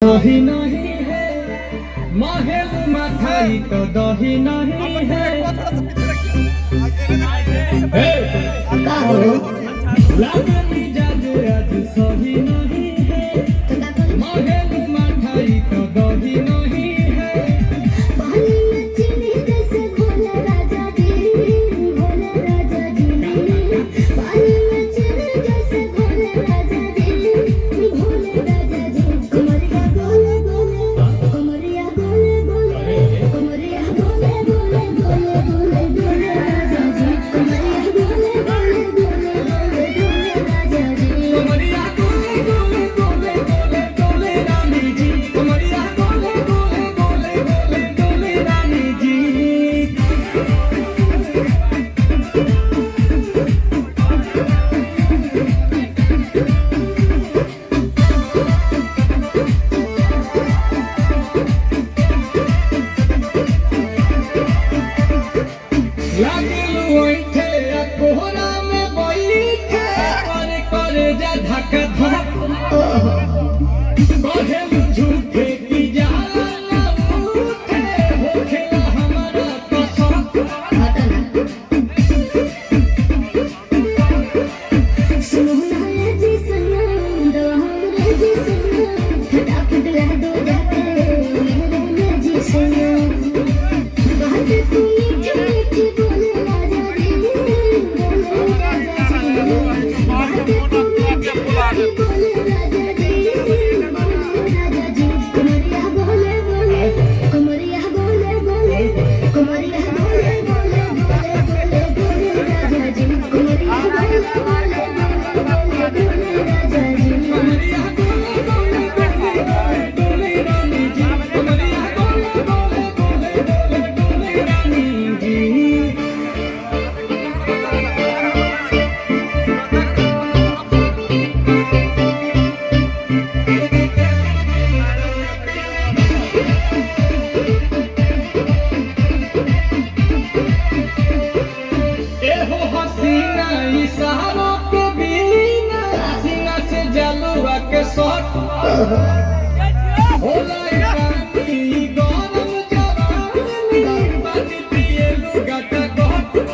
दही नहीं है महल मठाई तो दही नहीं है लगनी जज आज सही नहीं है महल मठाई तो दही नहीं है इशारों के बिना सीना से जलवा के शॉट